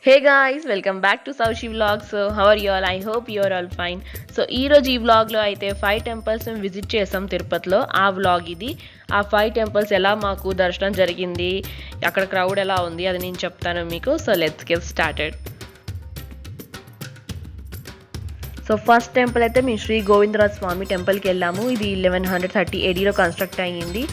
Hey guys, welcome back to Saushi Vlog. So how are you all? I hope you are all fine. So ఈ రోజు ఈ వ్లాగ్లో అయితే 5 temples visit చేసాం తిరుపతిలో. ఆ వ్లాగ్ ఇది. ఆ 5 టెంపుల్స్ ఎలా మాకు దర్శనం జరిగింది, అక్కడ క్రౌడ్ ఎలా ఉంది అది నేను చెప్తాను మీకు. So let's get started. So first temple అయితే మేము శ్రీ గోవిందరాజ స్వామి టెంపుల్కి వెళ్ళాము. ఇది 1130 ADలో కన్స్ట్రక్ట్ అయ్యింది.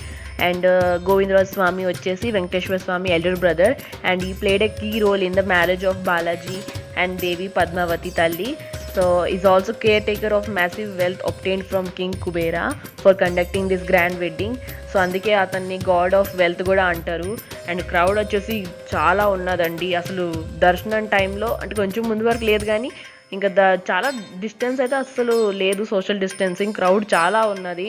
అండ్ గోవిందరాజ స్వామి వచ్చేసి Venkateswara Swami elder brother, and he played a key role in the marriage of Balaji and Devi Padmavathi తల్లి. So is also caretaker of massive wealth obtained from king Kubera for conducting this grand wedding. So అందుకే అతన్ని God of wealth కూడా అంటారు. And crowd వచ్చేసి చాలా ఉన్నదండి. అసలు దర్శనం టైంలో అంటే కొంచెం ముందు వరకు లేదు, కానీ ఇంకా చాలా డిస్టెన్స్ అయితే అస్సలు లేదు, సోషల్ డిస్టెన్సింగ్. క్రౌడ్ చాలా ఉన్నది.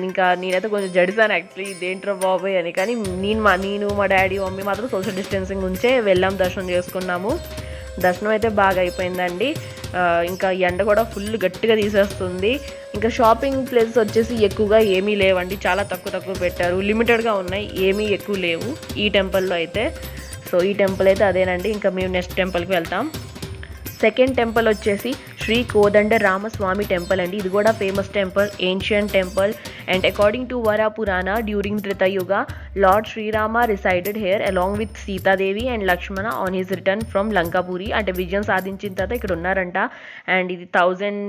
ఇంకా నేనైతే కొంచెం జడిసాను యాక్చువల్లీ, ఇదేంట్రా బాబాయ్ అని. కానీ నేను మా డాడీ మమ్మీ మాత్రం సోషల్ డిస్టెన్సింగ్ ఉంచే వెళ్ళాం, దర్శనం చేసుకున్నాము. దర్శనం అయితే బాగా అయిపోయిందండి. ఇంకా ఎండ కూడా ఫుల్ గట్టిగా తీసేస్తుంది. ఇంకా షాపింగ్ ప్లేసెస్ వచ్చేసి ఎక్కువగా ఏమీ లేవండి, చాలా తక్కువ పెట్టారు, లిమిటెడ్గా ఉన్నాయి, ఏమీ ఎక్కువ లేవు ఈ టెంపుల్లో అయితే. సో ఈ టెంపుల్ అయితే అదేనండి. ఇంకా మేము నెక్స్ట్ టెంపుల్కి వెళ్తాం. సెకండ్ టెంపుల్ వచ్చేసి శ్రీ కోదండ రామస్వామి టెంపుల్ అండి. ఇది కూడా famous temple, ancient temple. And according to Varaha Purana, during Tretayuga lord Srirama resided here along with Sitadevi and Lakshmana on his return from Lankapuri. అంటే విజయం సాధించిన తర్వాత ఇక్కడ ఉన్నారంట. అండ్ ఇది 1000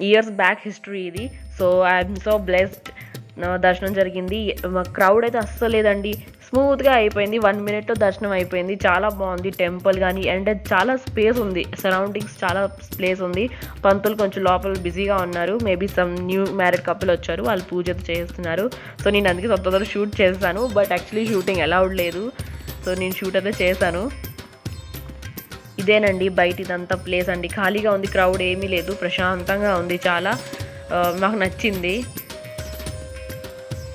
years బ్యాక్ హిస్టరీ ఇది. So I'm so blessed. దర్శనం జరిగింది. క్రౌడ్ అయితే అస్సలు లేదండి, స్మూత్గా అయిపోయింది. 1 minute దర్శనం అయిపోయింది. చాలా బాగుంది టెంపుల్ కానీ, అండ్ చాలా స్పేస్ ఉంది, సరౌండింగ్స్ చాలా ప్లేస్ ఉంది. పంతులు కొంచెం లోపల బిజీగా ఉన్నారు, maybe some new married couple వచ్చారు, వాళ్ళు పూజ చేస్తున్నారు. సో నేను అందుకే తొందర షూట్ చేశాను, బట్ యాక్చువల్లీ షూటింగ్ అలౌడ్ లేదు. సో నేను షూట్ అయితే చేశాను. ఇదేనండి బయట ఇదంతా ప్లేస్ అండి, ఖాళీగా ఉంది, క్రౌడ్ ఏమీ లేదు, ప్రశాంతంగా ఉంది. చాలా మాకు నచ్చింది.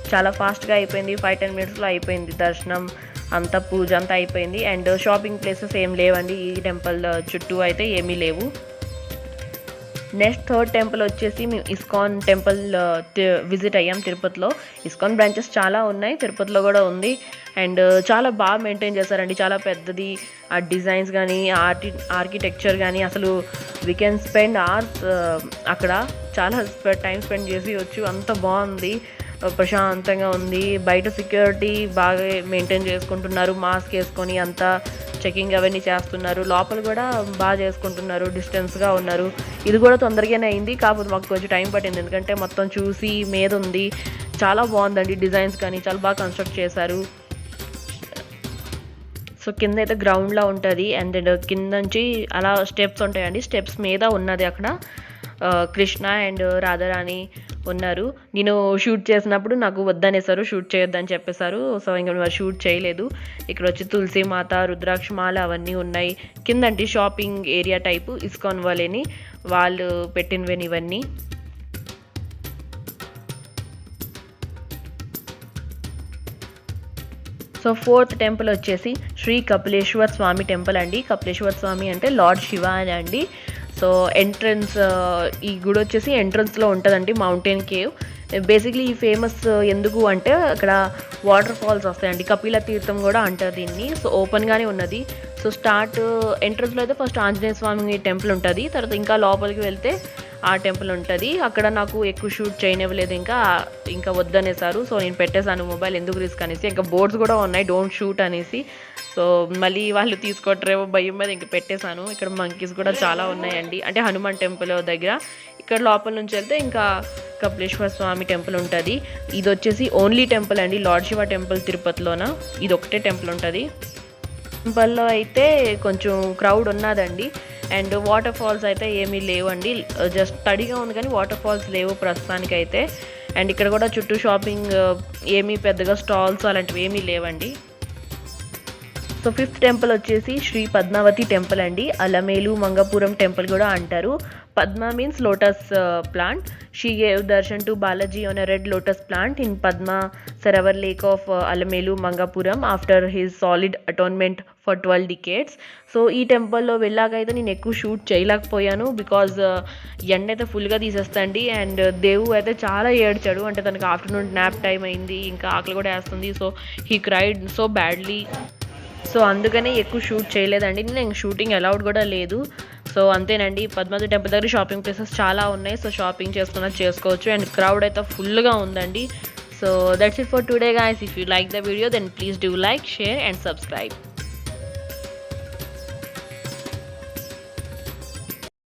చాలా ఫాస్ట్గా అయిపోయింది, 5-10 minutesలో అయిపోయింది దర్శనం అంతా, పూజ అంతా అయిపోయింది. అండ్ షాపింగ్ ప్లేసెస్ ఏం లేవండి ఈ టెంపుల్ చుట్టూ అయితే ఏమీ లేవు. నెక్స్ట్ థర్డ్ టెంపుల్ వచ్చేసి మేము ఇస్కాన్ టెంపుల్ విజిట్ అయ్యాం తిరుపతిలో. ఇస్కాన్ బ్రాంచెస్ చాలా ఉన్నాయి, తిరుపతిలో కూడా ఉంది. అండ్ చాలా బాగా మెయింటైన్ చేశారండి, చాలా పెద్దది. ఆ డిజైన్స్ కానీ, ఆర్కిటెక్చర్ కానీ, అసలు వీ కెన్ స్పెండ్ అవర్స్ అక్కడ, చాలా టైం స్పెండ్ చేసి వచ్చు, అంత బాగుంది, ప్రశాంతంగా ఉంది. బయట సెక్యూరిటీ బాగా మెయింటైన్ చేసుకుంటున్నారు, మాస్క్ వేసుకొని అంతా చెకింగ్ అవన్నీ చేస్తున్నారు. లోపల కూడా బాగా చేసుకుంటున్నారు, డిస్టెన్స్గా ఉన్నారు. ఇది కూడా తొందరగానే అయింది, కాకపోతే మాకు కొంచెం టైం పట్టింది, ఎందుకంటే మొత్తం చూసి మీద ఉంది. చాలా బాగుందండి, డిజైన్స్ కానీ చాలా బాగా కన్స్ట్రక్ట్ చేశారు. సో కింద అయితే గ్రౌండ్లా ఉంటుంది, అండ్ కింద నుంచి అలా స్టెప్స్ ఉంటాయండి, స్టెప్స్ మీద ఉన్నది అక్కడ కృష్ణ అండ్ రాధారాణి ఉన్నారు. నేను షూట్ చేసినప్పుడు నాకు వద్దనేసారు, షూట్ చేయొద్దని చెప్పేశారు. సో ఇంకా మేము షూట్ చేయలేదు. ఇక్కడ వచ్చి తులసి మాత, రుద్రాక్ష మాల అవన్నీ ఉన్నాయి. కిందంటే షాపింగ్ ఏరియా టైపు ఇస్కాన్ వాళ్ళని వాళ్ళు పెట్టినవి ఇవన్నీ. సో ఫోర్త్ టెంపుల్ వచ్చేసి శ్రీ కపిలేశ్వర స్వామి టెంపుల్ అండి. కపిలేశ్వర స్వామి అంటే లార్డ్ శివ అని అండి. సో ఎంట్రన్స్, ఈ గుడి వచ్చేసి ఎంట్రన్స్లో ఉంటుందండి, మౌంటైన్ కేవ్. బేసిక్లీ ఈ ఫేమస్ ఎందుకు అంటే అక్కడ వాటర్ ఫాల్స్ వస్తాయండి, కపిల తీర్థం కూడా అంటారు దీన్ని. సో ఓపెన్గానే ఉన్నది. సో ఎంట్రన్స్లో అయితే ఫస్ట్ ఆంజనేయ స్వామి టెంపుల్ ఉంటుంది, తర్వాత ఇంకా లోపలికి వెళ్తే ఆ టెంపుల్ ఉంటుంది. అక్కడ నాకు ఎక్కువ షూట్ చేయనివ్వలేదు, ఇంకా వద్దనేసారు. సో నేను పెట్టేశాను మొబైల్, ఎందుకు రిస్క్ అనేసి. ఇంకా బోర్డ్స్ కూడా ఉన్నాయి, డోంట్ షూట్ అనేసి. సో మళ్ళీ వాళ్ళు తీసుకోవట్రేమో భయం మీద ఇంక పెట్టేశాను. ఇక్కడ మంకీస్ కూడా చాలా ఉన్నాయండి, అంటే హనుమాన్ టెంపుల్ దగ్గర. ఇక్కడ లోపల నుంచి వెళ్తే ఇంకా కపిలేశ్వర స్వామి టెంపుల్ ఉంటుంది. ఇది వచ్చేసి ఓన్లీ టెంపుల్ అండి, లార్డ్ శివ టెంపుల్ తిరుపతిలోన ఇది ఒకటే టెంపుల్ ఉంటుంది. టెంపుల్లో అయితే కొంచెం క్రౌడ్ ఉన్నదండి. అండ్ వాటర్ ఫాల్స్ అయితే ఏమీ లేవండి, జస్ట్ తడిగా ఉంది కానీ వాటర్ ఫాల్స్ లేవు ప్రస్తుతానికైతే. అండ్ ఇక్కడ కూడా చుట్టూ షాపింగ్ ఏమీ పెద్దగా స్టాల్స్ అలాంటివి ఏమీ లేవండి. సో ఫిఫ్త్ టెంపుల్ వచ్చేసి శ్రీ పద్మావతి టెంపుల్ అండి, అలమేలు మంగపురం టెంపుల్ కూడా అంటారు. Padma means lotus plant. She gave darshan to Balaji on a red lotus plant in Padma Saravar Lake of Alamelu Mangapuram after his solid atonement for 12 decades. So ఈ టెంపుల్లో వెళ్ళాకైతే నేను ఎక్కువ shoot చేయలేకపోయాను, because ఎండ అయితే ఫుల్గా తీసేస్తాండి. అండ్ దేవు అయితే చాలా ఏడ్చాడు, అంటే తనకి ఆఫ్టర్నూన్ నాప్ టైం అయింది, ఇంకా ఆకలి కూడా వేస్తుంది. So he cried so badly. So అందుకనే ఎక్కువ షూట్ చేయలేదండి. నేను షూటింగ్ అలౌడ్ కూడా లేదు. సో అంతేనండి, పద్మావతి టెంపుల్ దగ్గర షాపింగ్ ప్లేసెస్ చాలా ఉన్నాయి. సో షాపింగ్ చేసుకోవచ్చు. అండ్ క్రౌడ్ అయితే ఫుల్గా ఉందండి. So that's it for today guys. If you like the video then please do like, share and subscribe.